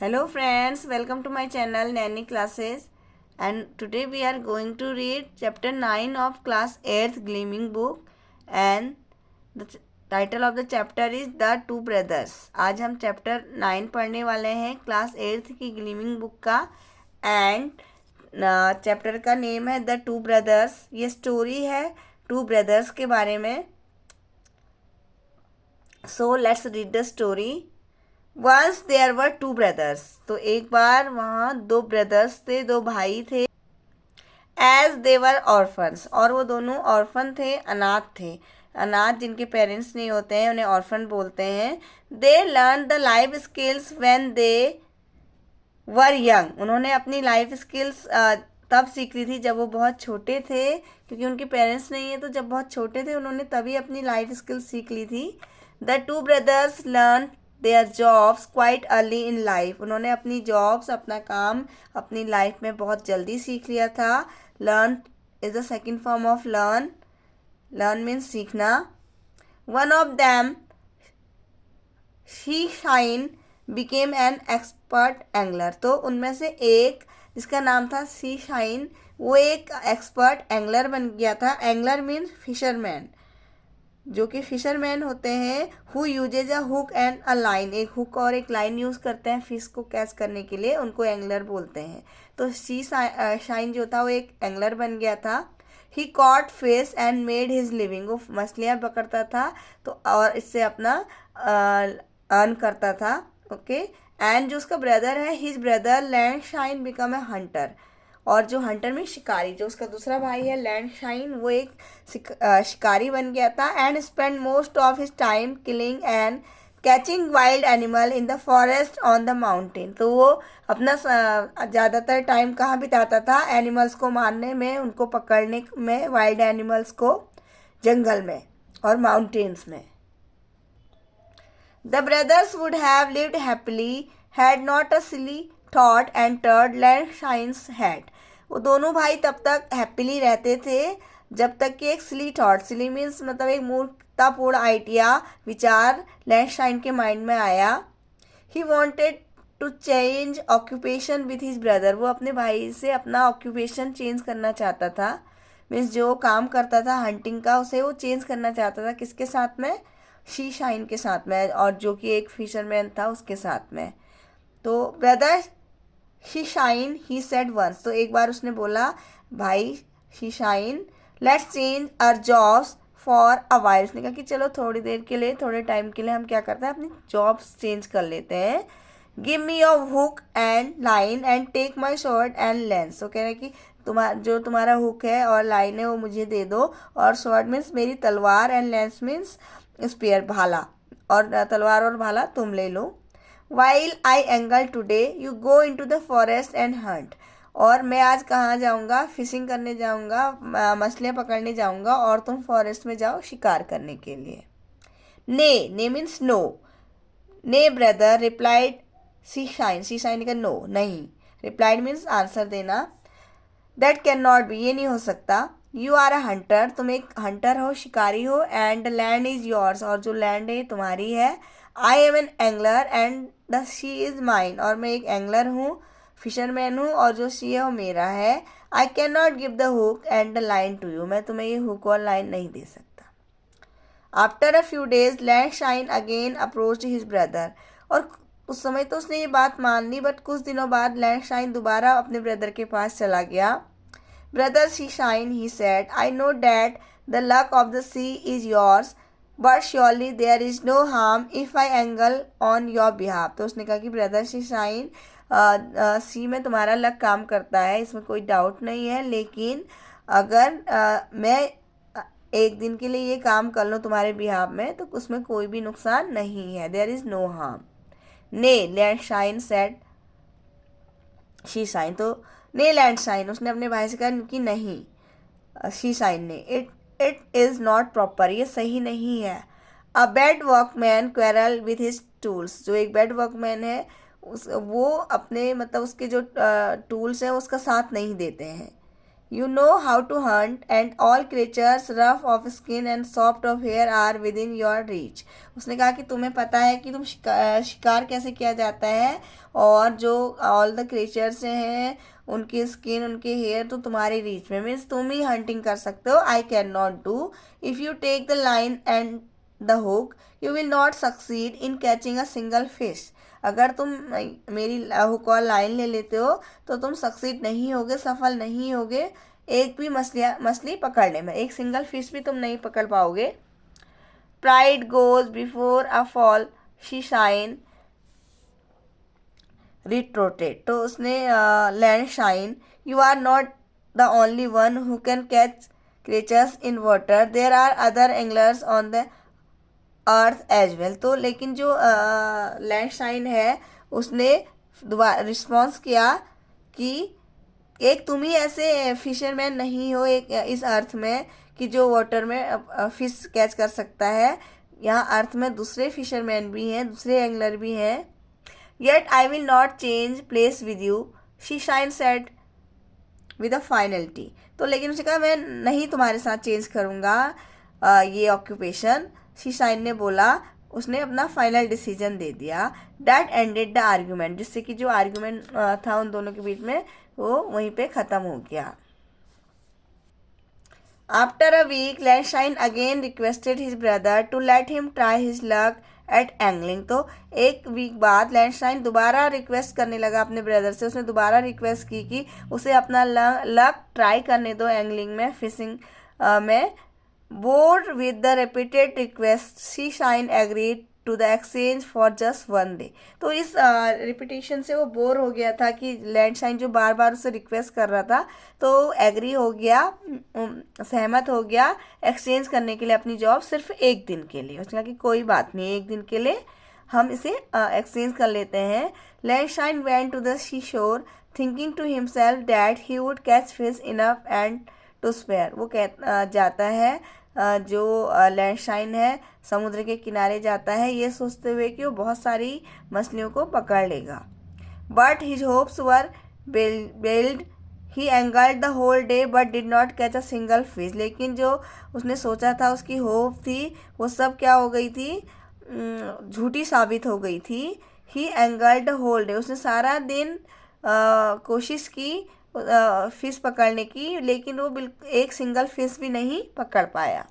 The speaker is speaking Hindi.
Hello friends, welcome to my channel Nanny Classes, and today we are going to read chapter 9 of class 8th Gleaming book, and the title of the chapter is The Two Brothers. आज हम चैप्टर 9 पढ़ने वाले हैं क्लास 8th की ग्लीमिंग बुक का, एंड चैप्टर का नेम है द टू ब्रदर्स। ये स्टोरी है टू ब्रदर्स के बारे में। So let's read the story. Once there were two brothers, तो एक बार वहाँ दो ब्रदर्स थे, दो भाई थे। एज दे वर ऑर्फन्स, और वो दोनों ऑर्फन थे, अनाथ थे। अनाथ जिनके पेरेंट्स नहीं होते हैं उन्हें ऑर्फन बोलते हैं। They learn the life skills when they were young, उन्होंने अपनी लाइफ स्किल्स तब सीख ली थी जब वो बहुत छोटे थे, क्योंकि उनके पेरेंट्स नहीं है, तो जब बहुत छोटे थे उन्होंने तभी अपनी लाइफ स्किल्स सीख ली थी। The two brothers learn their jobs quite early in life, उन्होंने अपनी जॉब्स, अपना काम अपनी लाइफ में बहुत जल्दी सीख लिया था। Learn is the second form of learn. Learn means सीखना। One of them Shi Shine became an expert angler, तो उनमें से एक जिसका नाम था सी शाइन, वो एक एक्सपर्ट एंगलर बन गया था। एंगलर मीन्स फिशरमैन, जो कि फिशरमैन होते हैं। Who usage a hook and a line, एक हुक और एक लाइन यूज़ करते हैं फिश को कैच करने के लिए, उनको एंगलर बोलते हैं। तो सी शाइन जो था वो एक एंगलर बन गया था। He caught fish and made his living, वो मछलियाँ पकड़ता था तो और इससे अपना अर्न करता था। ओके। एंड जो उसका ब्रदर है, his brother land shine become a Hunter, और जो हंटर में शिकारी, जो उसका दूसरा भाई है लैंड शाइन, वो एक शिकारी बन गया था। And spend most of his time killing and catching wild animal in the forest on the mountain, तो वो अपना ज़्यादातर टाइम कहाँ बिताता था? एनिमल्स को मारने में, उनको पकड़ने में, वाइल्ड एनिमल्स को जंगल में और माउंटेन्स में। The brothers would have lived happily had not a silly thought entered Landshine's head. वो दोनों भाई तब तक हैप्पीली रहते थे जब तक कि एक सिली थॉट, सिली मीन्स मतलब एक मूर्खतापूर्ण आइडिया, विचार लैंडशाइन के माइंड में आया। He wanted to change occupation with his brother, वो अपने भाई से अपना ऑक्यूपेशन चेंज करना चाहता था। मीन्स जो काम करता था हंटिंग का, उसे वो चेंज करना चाहता था। किसके साथ में? शी शाइन के साथ में, और जो कि एक फिशरमैन था उसके साथ में। तो brother Seashine he said once, तो एक बार उसने बोला, भाई Seashine, let's change our jobs for a while, उसने कहा कि चलो थोड़ी देर के लिए, थोड़े टाइम के लिए हम क्या करते हैं, अपनी जॉब्स चेंज कर लेते हैं। Give me your hook and line and take my short and lens, तो कह रहे कि तुम्हारा हुक है और लाइन है वो मुझे दे दो, और शॉर्ट मीन्स मेरी तलवार, एंड लेंस मीन्स स्पेयर, भाला, और तलवार और भाला तुम ले लो। While I angle today you go into the forest and hunt, और मैं आज कहाँ जाऊँगा? फिशिंग करने जाऊँगा, मछलियाँ पकड़ने जाऊँगा, और तुम फॉरेस्ट में जाओ शिकार करने के लिए। ने मीन्स नो। ने ब्रदर रिप्लाइड सी शाइन का नो, नहीं। रिप्लाइड मीन्स आंसर देना। दैट कैन नॉट बी, ये नहीं हो सकता। यू आर अ हंटर, तुम एक हंटर हो, शिकारी हो। And the land is yours, और जो लैंड है तुम्हारी है। I am an angler and the sea is mine, और मैं एक एंगलर हूँ, फिशरमैन हूँ, और जो सी है वो मेरा है। I can not give the hook and the line to you, मैं तुम्हें ये हुक और लाइन नहीं दे सकता। After a few days Landshine again approached his brother, और उस समय तो उसने ये बात मान ली, बट कुछ दिनों बाद लैंड शाइन दोबारा अपने ब्रदर के पास चला गया। Brother She Shine, he said, I know that the luck of the sea is yours, but surely there is no harm if I angle on your behalf. तो उसने कहा कि ब्रदर शी शाइन, सी में तुम्हारा लक काम करता है, इसमें कोई डाउट नहीं है, लेकिन अगर मैं एक दिन के लिए ये काम कर लूँ तुम्हारे बिहाफ में, तो उसमें कोई भी नुकसान नहीं है। There is no harm. ने Land Shine said Shi Shine, तो ने लैंड शाइन, उसने अपने भाई से कहा कि नहीं, शी शाइन ने, इट इज़ नॉट प्रॉपर, ये सही नहीं है। A bad workman quarrel with his tools, जो एक बेड वर्कमैन है वो अपने मतलब उसके जो टूल्स हैं उसका साथ नहीं देते हैं, You know how to hunt, and all creatures rough of skin and soft of hair are within your reach. उसने कहा कि तुम्हें पता है कि तुम शिकार कैसे किया जाता है, और जो ऑल द क्रिएचर्स हैं उनकी स्किन उनके हेयर तो तुम्हारी रीच में, मीन्स तुम ही हंटिंग कर सकते हो. I can not do. If you take the line and the hook you will not succeed in catching a single fish. अगर तुम मेरी हुक और लाइन ले लेते हो तो तुम सक्सीड नहीं होगे, सफल नहीं होगे एक भी मछली पकड़ने में. एक सिंगल फिश भी तुम नहीं पकड़ पाओगे. Pride goes before a fall, Shi Shine retorted. तो उसने Land Shine, you are not the only one who can catch creatures in water, there are other anglers on the earth as well. तो लेकिन जो लैंड शाइन है उसने रिस्पॉन्स किया कि एक तुम ही ऐसे फिशरमैन नहीं हो एक इस अर्थ में कि जो वाटर में फिश कैच कर सकता है. यहाँ अर्थ में दूसरे फिशरमैन भी हैं, दूसरे एंगलर भी हैं. Yet I will not change place with you, she shine said with a finality. तो लेकिन उसने कहा मैं नहीं तुम्हारे साथ चेंज करूँगा ये ऑक्यूपेशन. शी शाइन ने बोला, उसने अपना फाइनल डिसीजन दे दिया. डैट एंडेड द आर्ग्यूमेंट, जिससे कि जो आर्ग्यूमेंट था उन दोनों के बीच में वो वहीं पे ख़त्म हो गया. After a week Landshine again requested his brother to let him try his luck at angling. तो एक वीक बाद लैंडशाइन दोबारा रिक्वेस्ट करने लगा अपने ब्रदर से. उसने दोबारा रिक्वेस्ट की कि उसे अपना लक ट्राई करने दो एंगलिंग में, फिशिंग में. Bored with the repeated requests, she shine agreed to the exchange for just one day. तो इस रिपीटेशन से वो बोर हो गया था कि लैंडशाइन जो बार बार उसे रिक्वेस्ट कर रहा था, तो एग्री हो गया, सहमत हो गया एक्सचेंज करने के लिए अपनी जॉब सिर्फ एक दिन के लिए. उसने कहा कि कोई बात नहीं, एक दिन के लिए हम इसे एक्सचेंज कर लेते हैं. Landshine went to the sea shore thinking to himself that he would catch fish enough and to spare. वो जाता है जो लैंडशाइन है समुद्र के किनारे जाता है ये सोचते हुए कि वो बहुत सारी मछलियों को पकड़ लेगा. But his hopes were build, he angled the whole day but did not catch a single fish. लेकिन जो उसने सोचा था, उसकी होप थी, वो सब क्या हो गई थी, झूठी साबित हो गई थी. ही एंगल्ड द होल डे, उसने सारा दिन कोशिश की फिश पकड़ने की, लेकिन वो बिल्कुल एक सिंगल फिश भी नहीं पकड़ पाया.